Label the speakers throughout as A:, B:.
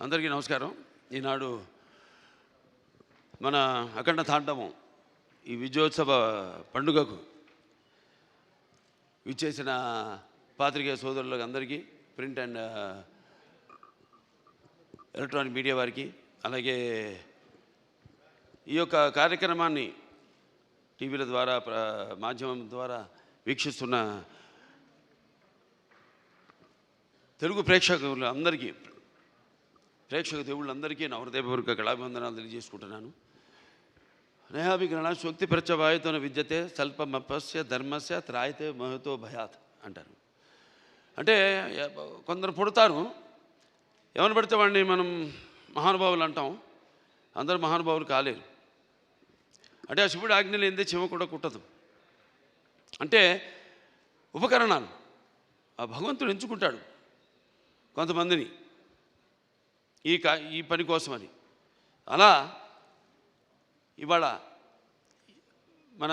A: అందరికీ నమస్కారం. ఈనాడు మన అఖండ తాండవం ఈ విజయోత్సవ పండుగకు విచ్చేసిన పాత్రికేయ సోదరులకు అందరికీ, ప్రింట్ అండ్ ఎలక్ట్రానిక్ మీడియా వారికి, అలాగే ఈ యొక్క కార్యక్రమాన్ని టీవీల ద్వారా మాధ్యమం ద్వారా వీక్షిస్తున్న తెలుగు ప్రేక్షక దేవుళ్ళందరికీ నా హృదయపూర్వక కళాభివందనాలు తెలియజేసుకుంటున్నాను. నేహాభిగ్రహణ శక్తి ప్రత్యవాయుతోన విద్యతే స్వల్పమపస్య ధర్మస్య త్రాయతే మహతో భయాత్ అంటారు. అంటే కొందరు పుడతారు, ఎవరు పడితే వాడిని మనం మహానుభావులు అంటాం. అందరూ మహానుభావులు కాలేరు. అంటే ఆ శివుడు ఆజ్ఞ లేనిదే చెమ కూడా కుట్టదు. అంటే ఉపకరణాలు ఆ భగవంతుడు ఎంచుకుంటాడు కొంతమందిని ఈ పని కోసమని. అలా ఇవాళ మన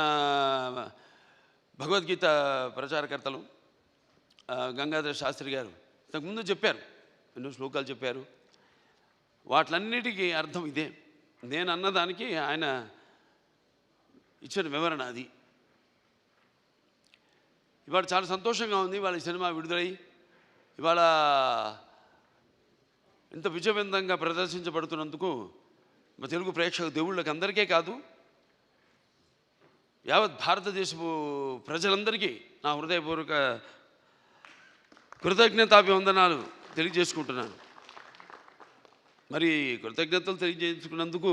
A: భగవద్గీత ప్రచారకర్తలు గంగాధర శాస్త్రి గారు ఇంతకుముందు చెప్పారు, ఎన్నో శ్లోకాలు చెప్పారు. వాటిలన్నిటికీ అర్థం ఇదే. నేను అన్నదానికి ఆయన ఇచ్చిన వివరణ అది. ఇవాళ చాలా సంతోషంగా ఉంది. ఇవాళ ఈ సినిమా విడుదలై ఇవాళ ఇంత విజయవంతంగా ప్రదర్శించబడుతున్నందుకు మా తెలుగు ప్రేక్షక దేవుళ్ళకి అందరికీ కాదు, యావత్ భారతదేశపు ప్రజలందరికీ నా హృదయపూర్వక కృతజ్ఞతాభివందనాలు తెలియజేసుకుంటున్నాను. మరి కృతజ్ఞతలు తెలియజేసుకున్నందుకు,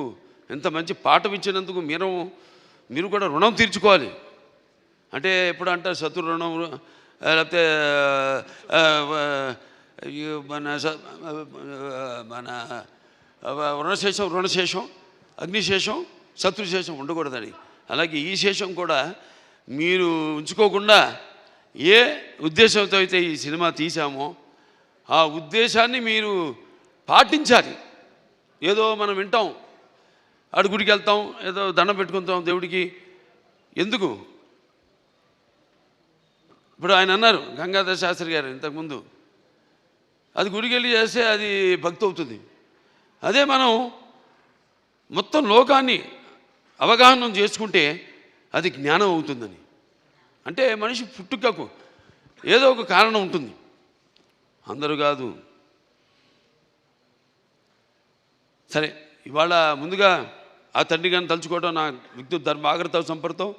A: ఎంత మంచి పాఠం ఇచ్చినందుకు మీరు కూడా రుణం తీర్చుకోవాలి. అంటే ఎప్పుడు అంటారు శత్రు రుణం, లేకపోతే మన రుణశేషం అగ్నిశేషం శత్రుశేషం ఉండకూడదని. అలాగే ఈ శేషం కూడా మీరు ఉంచుకోకుండా ఏ ఉద్దేశంతో అయితే ఈ సినిమా తీసామో ఆ ఉద్దేశాన్ని మీరు పాటించాలి. ఏదో మనం వింటాం, గుడికి వెళ్తాం, ఏదో దండం పెట్టుకుంటాం దేవుడికి. ఎందుకు? ఇప్పుడు ఆయన అన్నారు గంగాధర శాస్త్రి గారు ఇంతకుముందు, అది గుడికి వెళ్ళి చేస్తే అది భక్తి అవుతుంది. అదే మనం మొత్తం లోకాన్ని అవగాహన చేసుకుంటే అది జ్ఞానం అవుతుందని. అంటే మనిషి పుట్టుకకు ఏదో ఒక కారణం ఉంటుంది, అందరూ కాదు. సరే, ఇవాళ ముందుగా ఆ తండ్రి గారిని తలుచుకోవడం, నా విద్యుత్ ధర్మ ఆగ్రత సంపర్తం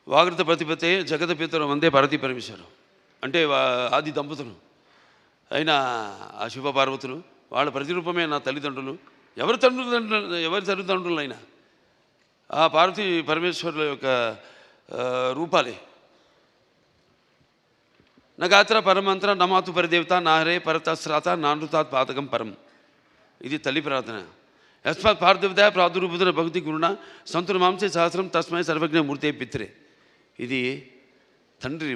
A: వాగ్రత ప్రతిపతే జగత పితరం వందే పార్వతీ పరమేశ్వరం. అంటే ఆది దంపతులు అయిన ఆ శివపార్వతులు, వాళ్ళ ప్రతిరూపమే నా తల్లిదండ్రులు. ఎవరి తల్లిదండ్రులైనా ఆ పార్వతీ పరమేశ్వరుల యొక్క రూపాలే. నగాత్ర పరమంత్ర నమాతు పరిదేవత నాహరే పరతశ్రాత నానృతాత్ పాతకం పరం. ఇది తల్లి ప్రార్థన. యస్మాత్ పార్థివత ప్రాదురూపుతున్న భక్తి గురుణ సంతుల మాంసే సహస్రం తస్మై సర్వజ్ఞ మూర్తే పిత్రే. ఇది తండ్రి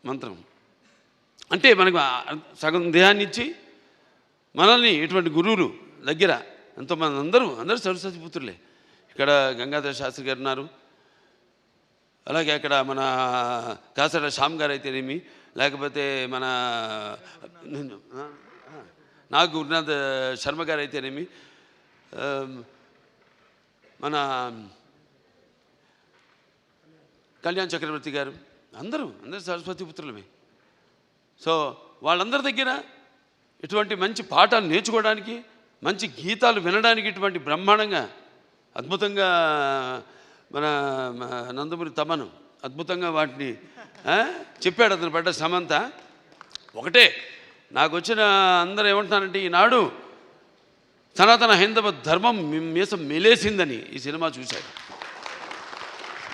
A: మంత్రం. అంటే మనకు సగం దేహాన్ని ఇచ్చి మనల్ని ఇటువంటి గురువులు దగ్గర ఎంతోమంది, అందరూ సరస్వతి పుత్రులే. ఇక్కడ గంగాధర శాస్త్రి గారు ఉన్నారు, అలాగే అక్కడ మన కాసర శ్యామ్ గారు అయితేనేమి, లేకపోతే మన నాగ్ గురునాథ్ శర్మ గారు అయితేనేమి, మన కళ్యాణ్ చక్రవర్తి గారు, అందరూ సరస్వతి పుత్రులమే. సో వాళ్ళందరి దగ్గర ఇటువంటి మంచి పాఠాలు నేర్చుకోవడానికి, మంచి గీతాలు వినడానికి ఇటువంటి బ్రహ్మాండంగా అద్భుతంగా మన నందమూరి తమను అద్భుతంగా వాటిని చెప్పాడు. అతను పడ్డ శ్రమంతా ఒకటే. నాకు వచ్చిన అందరూ ఏమంటున్నారంటే, ఈనాడు సనాతన హైందవ ధర్మం మీసం మెలేసిందని ఈ సినిమా చూశాడు.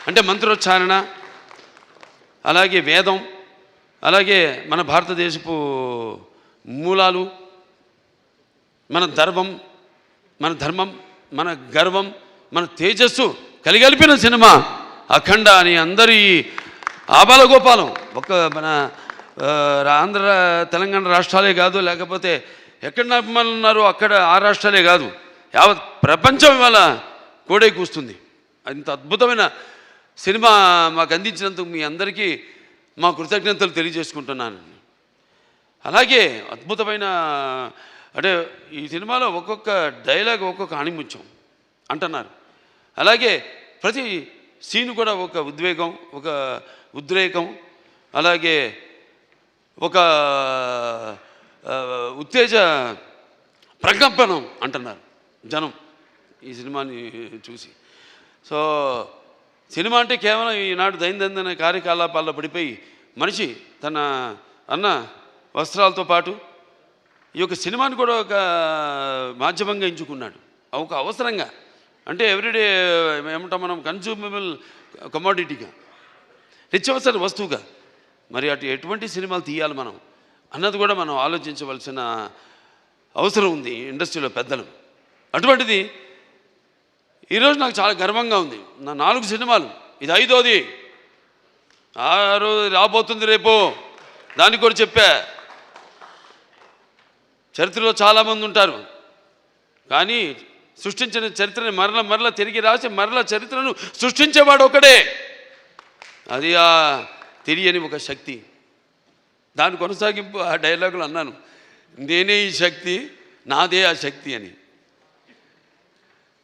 A: అంటే మంత్రోచ్చారణ, అలాగే వేదం, అలాగే మన భారతదేశపు మూలాలు, మన ధర్మం, మన గర్వం, మన తేజస్సు కలిగలిపిన సినిమా అఖండ అని అందరి ఆబాలగోపాలం. మన ఆంధ్ర తెలంగాణ రాష్ట్రాలే కాదు, లేకపోతే ఎక్కడ అభిమానులు ఉన్నారో అక్కడ ఆ రాష్ట్రాలే కాదు, యావత్ ప్రపంచం ఇవాళ కోడే కూస్తుంది. అంత అద్భుతమైన సినిమా మాకు అందించినందుకు మీ అందరికీ మా కృతజ్ఞతలు తెలియజేసుకుంటున్నాను. అలాగే అద్భుతమైన అంటే ఈ సినిమాలో ఒక్కొక్క డైలాగ్ ఒక్కొక్క ఆణిముత్యం అంటున్నారు. అలాగే ప్రతి సీన్ కూడా ఒక ఉద్వేగం, ఒక ఉద్రేకం, అలాగే ఒక ఉత్తేజ ప్రకంపనం అంటున్నారు జనం ఈ సినిమాని చూసి. సో సినిమా అంటే కేవలం ఈనాడు దైనందిన కార్యకలాపాల్లో పడిపోయి మనిషి తన అన్న వస్త్రాలతో పాటు ఈ యొక్క సినిమాని కూడా ఒక మాధ్యమంగా ఎంచుకున్నాడు, ఒక అవసరంగా. అంటే ఎవ్రీడే ఏమంటాం మనం, కన్జ్యూమబుల్ కమోడిటీగా, నిత్యావసర వస్తువుగా. మరి ఎటువంటి సినిమాలు తీయాలి మనం అన్నది కూడా మనం ఆలోచించవలసిన అవసరం ఉంది ఇండస్ట్రీలో పెద్దలు. అటువంటిది ఈరోజు నాకు చాలా గర్వంగా ఉంది. నా 4 సినిమాలు, ఇది 5వది, 6 రాబోతుంది రేపు. దానికి కూడా చెప్పా, చరిత్రలో చాలామంది ఉంటారు కానీ సృష్టించిన చరిత్రని మరల తిరిగి రాసి మరల చరిత్రను సృష్టించేవాడు ఒకడే. అది ఆ తెలియని ఒక శక్తి. దాని కొనసాగింపు ఆ డైలాగులు అన్నాను, నేనే ఈ శక్తి, నాదే ఆ శక్తి అని.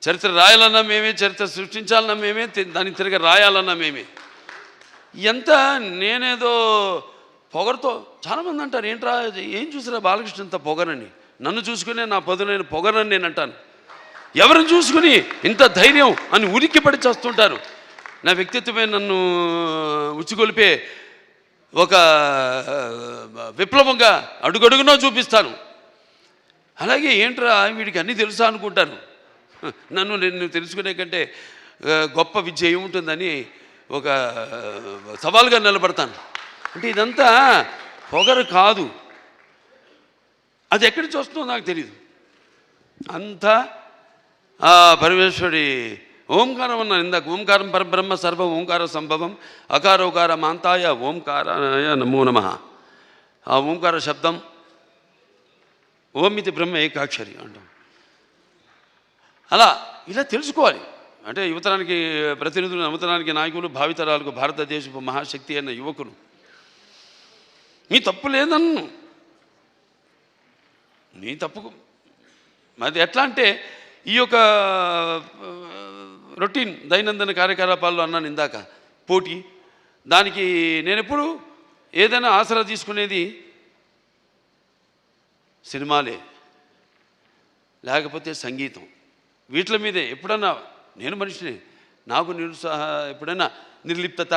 A: చరిత్ర రాయాలన్నా మేమే, చరిత్ర సృష్టించాలన్నా మేమే, దాన్ని తిరిగి రాయాలన్నా మేమే. ఎంత నేనేదో పొగరుతో చాలామంది అంటారు, ఏంట్రా ఏం చూసిరా బాలకృష్ణ ఇంత పొగరని. నన్ను చూసుకునే నా పదునైన పొగరని నేను అంటాను. ఎవరిని చూసుకుని ఇంత ధైర్యం అని ఉలిక్కి పడి చేస్తుంటారు. నా వ్యక్తిత్వమే నన్ను ఉచ్చిగొలిపే ఒక విప్లవంగా అడుగడుగునో చూపిస్తాను. అలాగే ఏంట్రా వీడికి అన్నీ తెలుసా అనుకుంటాను. నేను తెలుసుకునే కంటే గొప్ప విద్య ఏముంటుందని ఒక సవాల్గా నిలబడతాను. అంటే ఇదంతా పొగరు కాదు, అది ఎక్కడి నుంచి వస్తుందో నాకు తెలియదు. అంతా ఆ పరమేశ్వరుడి ఓంకారం అన్నాను ఇందాక. ఓంకారం పరబ్రహ్మ సర్వ ఓంకార సంభవం అకారోకార మాంతాయ ఓంకారాయ నమో నమః. ఆ ఓంకార శబ్దం ఓం ఇది బ్రహ్మ ఏకాక్షరి అంటాం. అలా ఇలా తెలుసుకోవాలి. అంటే యువతరానికి ప్రతినిధులు, నవతరానికి నాయకులు, భావితరాలకు భారతదేశపు మహాశక్తి అయిన యువకులు. నీ తప్పు లేదన్ను, నీ తప్పుకు అది ఎట్లా అంటే ఈ యొక్క రొటీన్ దైనందిన కార్యకలాపాల్లో అన్నాను ఇందాక, పోటీ. దానికి నేను ఎప్పుడు ఏదైనా ఆసరా తీసుకునేది సినిమాలే, లేకపోతే సంగీతం. వీటి మీదే ఎప్పుడన్నా నేను మనిషిని, నాకు ఎప్పుడైనా నిర్లిప్తత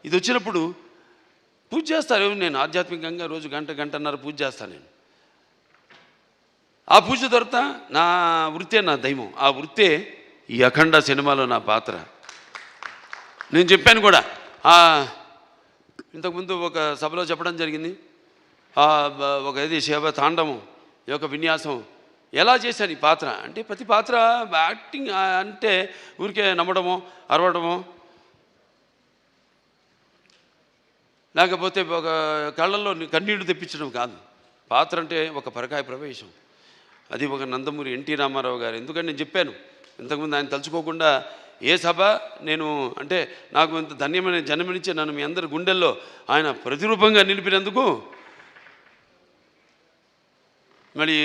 A: ఇది వచ్చినప్పుడు పూజ చేస్తారు. నేను ఆధ్యాత్మికంగా రోజు గంటన్నర పూజ చేస్తాను. నేను ఆ పూజ తర్వాత నా వృత్తే నా దైవం. ఆ వృత్తే ఈ అఖండ సినిమాలో నా పాత్ర. నేను చెప్పాను కూడా, ఇంతకుముందు ఒక సభలో చెప్పడం జరిగింది. ఒక ఇది శివ తాండవం యొక్క విన్యాసం ఎలా చేశాను ఈ పాత్ర అంటే, ప్రతి పాత్ర యాక్టింగ్ అంటే ఊరికే నమ్మడమో అరవడమో, లేకపోతే ఒక కళ్ళల్లో కన్నీళ్లు తెప్పించడం కాదు. పాత్ర అంటే ఒక పరకాయ ప్రవేశం. అది ఒక నందమూరి ఎన్టీ రామారావు గారు. ఎందుకంటే నేను చెప్పాను ఇంతకుముందు, ఆయన తలుచుకోకుండా ఏ సభ నేను అంటే నాకు ఇంత ధన్యమైన జన్మనిచ్చి నన్ను మీ అందరి గుండెల్లో ఆయన ప్రతిరూపంగా నిలిపినందుకు, మరి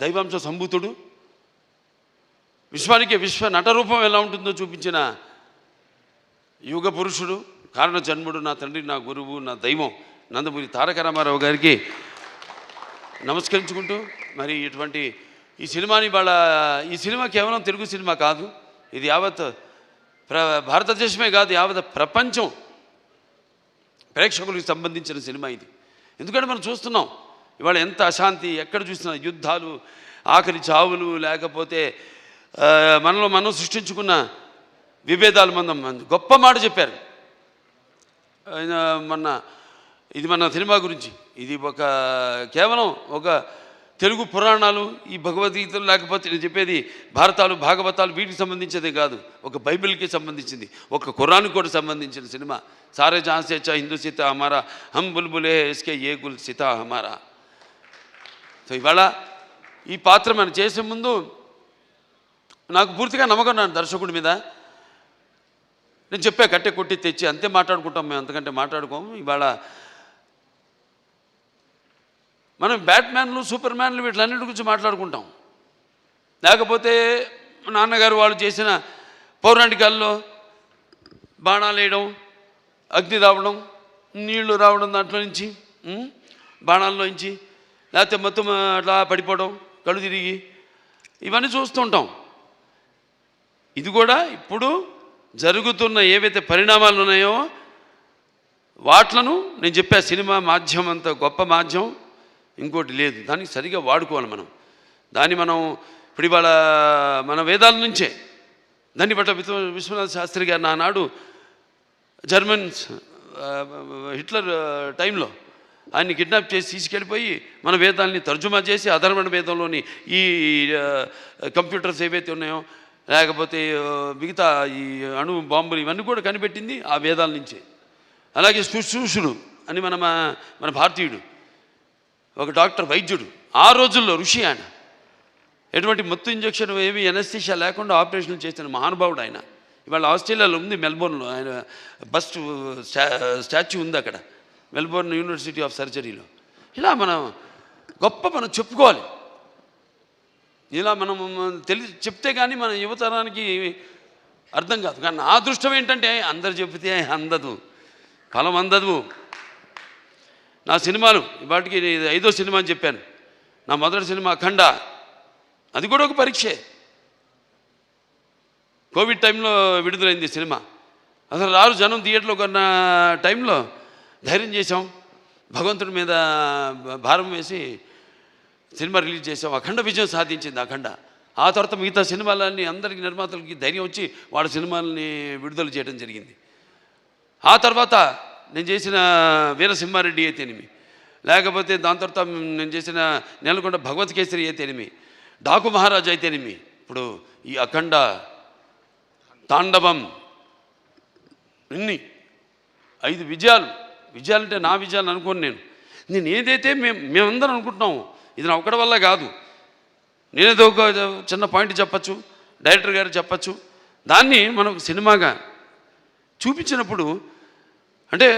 A: దైవాంశ సంభూతుడు, విశ్వానికి విశ్వ నటరూపం ఎలా ఉంటుందో చూపించిన యుగ పురుషుడు, కారణ జన్ముడు, నా తండ్రి, నా గురువు, నా దైవం నందమూరి తారక రామారావు గారికి నమస్కరించుకుంటూ, మరి ఇటువంటి ఈ సినిమాని ఈ సినిమా కేవలం తెలుగు సినిమా కాదు, ఇది యావత్ భారతదేశమే కాదు, యావత్ ప్రపంచం ప్రేక్షకులకు సంబంధించిన సినిమా ఇది. ఎందుకంటే మనం చూస్తున్నాం ఇవాళ ఎంత అశాంతి, ఎక్కడ చూసినా యుద్ధాలు, ఆఖరి చావులు, లేకపోతే మనలో మనం సృష్టించుకున్న విభేదాలు. మనం గొప్ప మాట చెప్పారు ఇది మన సినిమా గురించి. ఇది కేవలం ఒక తెలుగు పురాణాలు, ఈ భగవద్గీతలు, లేకపోతే నేను చెప్పేది భారతాలు, భాగవతాలు, వీటికి సంబంధించేదే కాదు, ఒక బైబిల్కి సంబంధించింది, ఒక ఖురాన్కి కూడా సంబంధించిన సినిమా. సారే జహాన్ సే అచ్చా హిందూ సీతా హమారా, హమ్ బుల్బులే ఇస్కే ఏ గుల్ సీతా హమారా. సో ఇవాళ ఈ పాత్ర మనం చేసే ముందు నాకు పూర్తిగా నమ్మకం నా దర్శకుడి మీద. నేను చెప్పా, కట్టె కొట్టి తెచ్చి అంతే మాట్లాడుకుంటాం మేము, అంతకంటే మాట్లాడుకోము. ఇవాళ మనం బ్యాట్మ్యాన్లు, సూపర్ మ్యాన్లు వీటిలన్నిటి గురించి మాట్లాడుకుంటాం. లేకపోతే నాన్నగారు వాళ్ళు చేసిన పౌరాణికాల్లో బాణాలు వేయడం, అగ్ని రావడం, నీళ్లు రావడం, దాంట్లో నుంచి బాణాల్లో నుంచి, లేకపోతే మొత్తం అట్లా పడిపోవడం, కళ్ళు తిరిగి, ఇవన్నీ చూస్తుంటాం. ఇది కూడా ఇప్పుడు జరుగుతున్న ఏవైతే పరిణామాలు ఉన్నాయో వాట్లను నేను చెప్పా. సినిమా మాధ్యమం అంత గొప్ప మాధ్యమం ఇంకోటి లేదు. దానికి సరిగా వాడుకోవాలి మనం. దాన్ని మనం ఇప్పుడు ఇవాళ మన వేదాల నుంచే దాన్ని పట్ల విశ్వనాథ శాస్త్రి గారు నానాడు జర్మన్స్ హిట్లర్ టైంలో ఆయన్ని కిడ్నాప్ చేసి తీసుకెళ్ళిపోయి మన వేదాలని తర్జుమా చేసి అధర్వణ వేదంలోని ఈ కంప్యూటర్స్ ఏవైతే ఉన్నాయో, లేకపోతే మిగతా ఈ అణు బాంబులు ఇవన్నీ కూడా కనిపెట్టింది ఆ వేదాల నుంచే. అలాగే శుశ్రూషుడు అని మన భారతీయుడు ఒక డాక్టర్, వైద్యుడు, ఆ రోజుల్లో ఋషి ఆయన. ఎటువంటి మత్తు ఇంజక్షన్ ఏమి ఎనస్థీషియా లేకుండా ఆపరేషన్లు చేసిన మహానుభావుడు ఆయన. ఇవాళ ఆస్ట్రేలియాలో ఉంది, మెల్బోర్న్లో ఆయన బస్ట్ స్టాచ్యూ ఉంది అక్కడ, మెల్బోర్న్ యూనివర్సిటీ ఆఫ్ సర్జరీలో. ఇలా మనం చెప్పుకోవాలి. ఇలా మనం చెప్తే కానీ మన యువతరానికి అర్థం కాదు. కానీ నా అదృష్టం ఏంటంటే అందరు చెబితే అందదు, ఫలం అందదు. నా సినిమాలు వాటికి 5వ సినిమా అని చెప్పాను. నా మొదటి సినిమా అఖండ, అది కూడా ఒక పరీక్షే. కోవిడ్ టైంలో విడుదలైంది సినిమా. అసలు రారు జనం థియేటర్లో కొన్న టైంలో ధైర్యం చేసాం, భగవంతుడి మీద భారం వేసి సినిమా రిలీజ్ చేసాం. అఖండ విజయం సాధించింది అఖండ. ఆ తర్వాత మిగతా సినిమాలన్నీ అందరికీ నిర్మాతలకి ధైర్యం వచ్చి వాళ్ళ సినిమాలని విడుదల చేయడం జరిగింది. ఆ తర్వాత నేను చేసిన వీరసింహారెడ్డి అయితేనేమి, లేకపోతే దాని తర్వాత నేను చేసిన నెలకొండ భగవత్ కేసరి అయితేనేమి, డాకు మహారాజ్ అయితేనేమి, ఇప్పుడు ఈ అఖండ, తాండవం, ఇన్ని 5 విజయాలంటే నా విజయాలు అనుకోను. నేను ఏదైతే మేమందరం అనుకుంటున్నాము ఇది నా ఒక్కడి వల్ల కాదు. నేనేదో ఒక చిన్న పాయింట్ చెప్పచ్చు, డైరెక్టర్ గారు చెప్పచ్చు, దాన్ని మనకు సినిమాగా చూపించినప్పుడు అంటే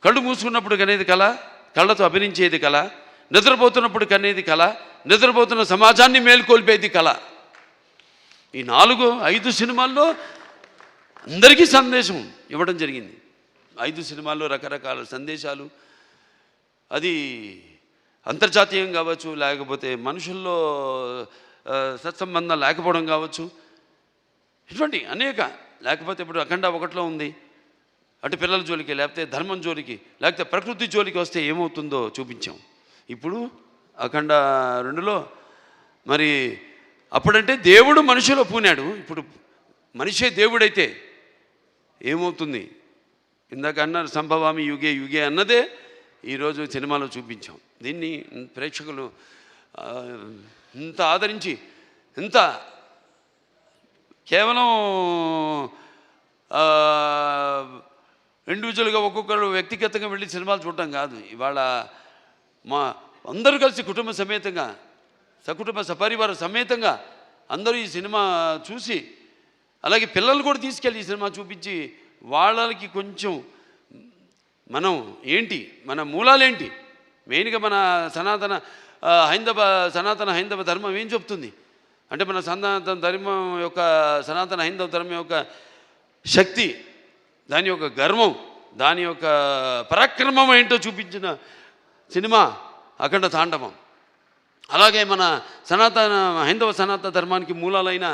A: కళ్ళు మూసుకున్నప్పుడు కనేది కళ, కళ్ళతో అభినయించేది కళ, నిద్రపోతున్నప్పుడు కనేది కళ, నిద్రపోతున్న సమాజాన్ని మేల్కొల్పేది కళ. ఈ 4-5 సినిమాల్లో అందరికీ సందేశం ఇవ్వడం జరిగింది. 5 సినిమాల్లో రకరకాల సందేశాలు. అది అంతర్జాతీయం కావచ్చు, లేకపోతే మనుషుల్లో సత్సంబంధం లేకపోవడం కావచ్చు, ఇటువంటి అనేక. లేకపోతే ఇప్పుడు అఖండ 1లో ఉంది, అటు పిల్లల జోలికి, లేకపోతే ధర్మం జోలికి, లేకపోతే ప్రకృతి జోలికి వస్తే ఏమవుతుందో చూపించాం. ఇప్పుడు అఖండ 2లో మరి అప్పుడంటే దేవుడు మనిషిలో పూనాడు, ఇప్పుడు మనిషే దేవుడైతే ఏమవుతుంది? ఇందాక అన్నారు సంభవామి యుగే యుగే అన్నదే ఈరోజు సినిమాలో చూపించాం. దీన్ని ప్రేక్షకులు ఇంత ఆదరించి, ఇంత కేవలం ఇండివిజువల్గా ఒక్కొక్కరు వ్యక్తిగతంగా వెళ్ళి సినిమాలు చూడటం కాదు. ఇవాళ అందరూ కలిసి కుటుంబ సమేతంగా, సకుటుంబ సపరివార సమేతంగా అందరూ ఈ సినిమా చూసి, అలాగే పిల్లలు కూడా తీసుకెళ్ళి ఈ సినిమా చూపించి వాళ్ళకి కొంచెం మనం ఏంటి, మన మూలాలేంటి, మెయిన్గా మన సనాతన హైందవ ధర్మం ఏం చెప్తుంది అంటే, మన సనాతన ధర్మం యొక్క సనాతన హైందవ ధర్మం యొక్క శక్తి, దాని యొక్క గర్వం, దాని యొక్క పరాక్రమం ఏంటో చూపించిన సినిమా అఖండ తాండవం. అలాగే మన హైందవ సనాతన ధర్మానికి మూలాలైన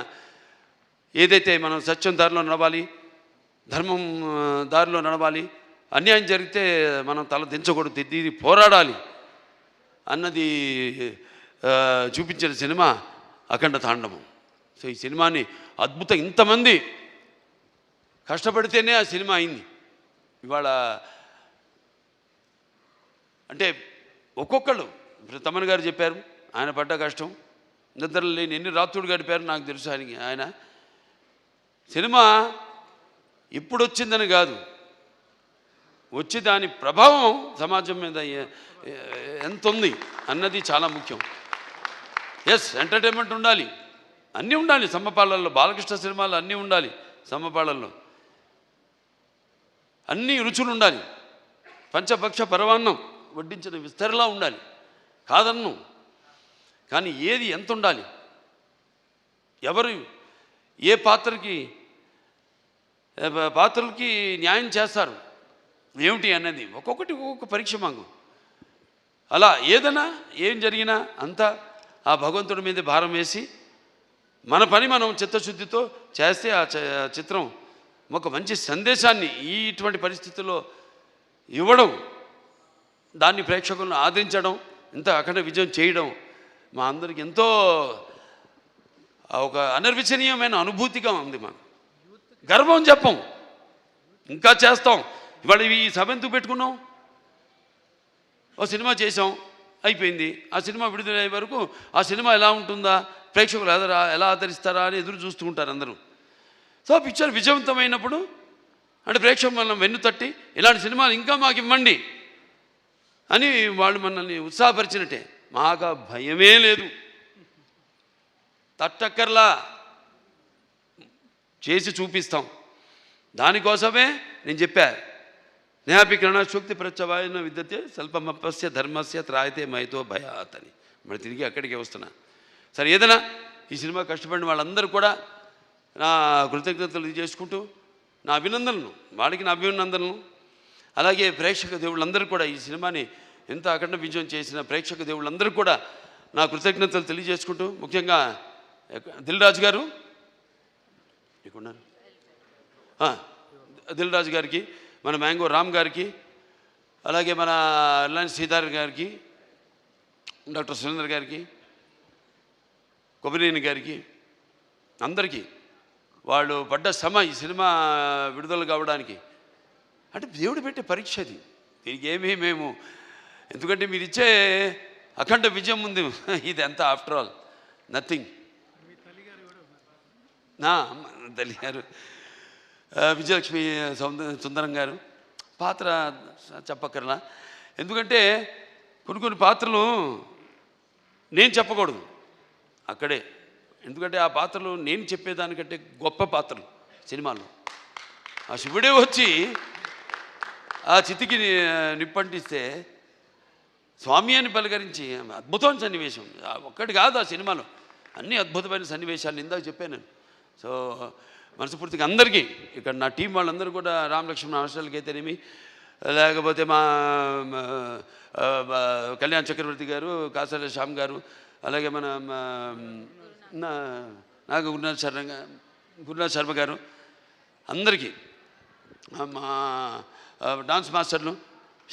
A: ఏదైతే మనం సత్యం దారిలో నడవాలి, ధర్మం దారిలో నడవాలి, అన్యాయం జరిగితే మనం తల దించకూడదు, తిరిగి పోరాడాలి అన్నది చూపించిన సినిమా అఖండ తాండవం. సో ఈ సినిమాని ఇంతమంది కష్టపడితేనే ఆ సినిమా అయింది. ఇవాళ అంటే ఒక్కొక్కళ్ళు, ఇప్పుడు తమన్ గారు చెప్పారు ఆయన పడ్డ కష్టం, నిద్ర లేని ఎన్ని రాత్రులు గడిపారు నాకు తెలుసు. ఆయన సినిమా ఇప్పుడు వచ్చిందని కాదు, వచ్చి దాని ప్రభావం సమాజం మీద ఎంత ఉంది అన్నది చాలా ముఖ్యం. ఎస్, ఎంటర్టైన్మెంట్ ఉండాలి, అన్నీ ఉండాలి సమ్మపాళ్ళల్లో. బాలకృష్ణ సినిమాలు అన్నీ ఉండాలి సమ్మపాళ్ళల్లో, అన్నీ రుచులు ఉండాలి. పంచభక్ష పరవాన్నం వడ్డించిన విస్తరలా ఉండాలి, కాదన్ను. కానీ ఏది ఎంత ఉండాలి, ఎవరు ఏ పాత్రలకి న్యాయం చేస్తారు ఏమిటి అన్నది ఒక్కొక్కటి ఒక్కొక్క పరీక్ష మాకు. అలా ఏదైనా ఏం జరిగినా అంతా ఆ భగవంతుడి మీద భారం వేసి మన పని మనం చిత్తశుద్ధితో చేస్తే ఆ చిత్రం ఒక మంచి సందేశాన్ని ఇటువంటి పరిస్థితుల్లో ఇవ్వడం, దాన్ని ప్రేక్షకులను ఆదరించడం, ఇంత అఖండ విజయం చేయడం మా అందరికి ఎంతో ఒక అనిర్వచనీయమైన అనుభూతిగా ఉంది. మాకు గర్వం చెప్పం, ఇంకా చేస్తాం. ఇవాళ ఈ సభ ఎందుకు పెట్టుకున్నాం? ఓ సినిమా చేసాం, అయిపోయింది. ఆ సినిమా విడుదలయ్యే వరకు ఆ సినిమా ఎలా ఉంటుందా, ప్రేక్షకులు ఎలా ఆదరిస్తారా అని ఎదురు చూస్తూ ఉంటారు అందరూ. సో పిక్చర్ విజయవంతమైనప్పుడు అంటే ప్రేక్షకులు మనం వెన్ను తట్టి ఇలాంటి సినిమాలు ఇంకా మాకు ఇవ్వండి అని వాళ్ళు మనల్ని ఉత్సాహపరిచినట్టే. మాకు భయమే లేదు, తట్టక్కర్లా, చేసి చూపిస్తాం. దానికోసమే నేను చెప్పా, నేహాపికరణ శుక్తి ప్రత్యవాయన విద్యతే స్వల్పమపస్య ధర్మస్య త్రాయతే మైతో భయాత్ అని మరి తిరిగి అక్కడికే వస్తున్నా. సరే, ఏదైనా ఈ సినిమా కష్టపడిన వాళ్ళందరూ కూడా నా కృతజ్ఞతలు చేసుకుంటూ నా అభినందనలు, వాళ్ళకి నా అభినందనలు, అలాగే ప్రేక్షక దేవుళ్ళందరూ కూడా ఈ సినిమాని ఎంత అఖండ విజయం చేసిన ప్రేక్షక దేవుళ్ళందరూ కూడా నా కృతజ్ఞతలు తెలియజేసుకుంటూ, ముఖ్యంగా దిల్ రాజు గారు దిల్ రాజు గారికి, మన మ్యాంగో రామ్ గారికి, అలాగే మన రిలయన్స్ సీతారాం గారికి, డాక్టర్ సురేంద్ర గారికి, కొబ్బరినేని గారికి, అందరికీ వాళ్ళు పడ్డ శ్రమ ఈ సినిమా విడుదల కావడానికి అంటే దేవుడు పెట్టే పరీక్ష అది. దీనికి ఏమీ మేము, ఎందుకంటే మీరు ఇచ్చే అఖండ విజయం ఉంది, ఇది ఎంత ఆఫ్టర్ ఆల్ నథింగ్. నా తల్లి గారు విజయలక్ష్మి సుందరం గారు పాత్ర చెప్పక్కర్లా, ఎందుకంటే కొన్ని పాత్రలు నేను చెప్పకూడదు అక్కడే, ఎందుకంటే ఆ పాత్రలు నేను చెప్పేదానికంటే గొప్ప పాత్రలు సినిమాలో. ఆ శివుడే వచ్చి ఆ చితికి నిప్పంటిస్తే స్వామి అని పలకరించి అద్భుతమైన సన్నివేశం ఒక్కటి కాదు ఆ సినిమాలో, అన్ని అద్భుతమైన సన్నివేశాలు ఇందాక చెప్పాను నేను. సో మనస్ఫూర్తిగా అందరికీ ఇక్కడ నా టీం వాళ్ళందరూ కూడా, రామలక్ష్మణ హాస్టల్కి అయితేనేమి, లేకపోతే మా కళ్యాణ్ చక్రవర్తి గారు, కాసాల శ్యామ్ గారు, అలాగే మన నాకు గురునాథ్ శర్మ గారు, అందరికీ మా డాన్స్ మాస్టర్లు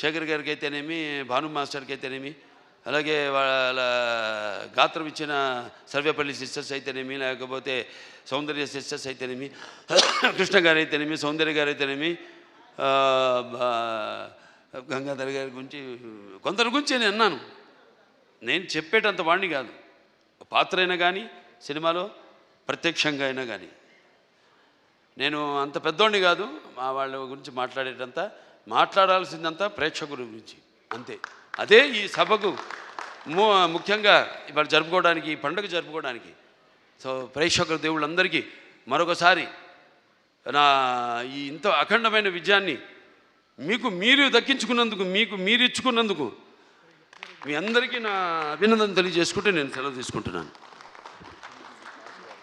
A: శేఖర్ గారికి అయితేనేమి, భాను మాస్టర్కి అయితేనేమి, అలాగే వాళ్ళ గాత్రం ఇచ్చిన సర్వేపల్లి సిస్టర్స్ అయితేనేమి, లేకపోతే సౌందర్య సిస్టర్స్ అయితేనేమి, కృష్ణ గారు అయితేనేమి, సౌందర్య గారు అయితేనేమి, గంగాధర్ గారి గురించి కొందరి గురించి నేను అన్నాను. నేను చెప్పేటంత వాడిని కాదు, పాత్ర అయినా కానీ సినిమాలో ప్రత్యక్షంగా అయినా కానీ నేను అంత పెద్దోడిని కాదు. మా వాళ్ళ గురించి మాట్లాడాల్సిందంతా ప్రేక్షకుల గురించి అంతే. అదే ఈ సభకు ముఖ్యంగా ఇవాళ జరుపుకోవడానికి, ఈ పండుగ జరుపుకోవడానికి. సో ప్రేక్షకుల దేవుళ్ళందరికీ మరొకసారి నా ఈ ఇంత అఖండమైన విజయాన్ని మీకు మీరు దక్కించుకున్నందుకు, మీకు మీరు ఇచ్చుకున్నందుకు మీ అందరికీ నా అభినందన తెలియజేసుకుంటూ నేను సెలవు తీసుకుంటున్నాను.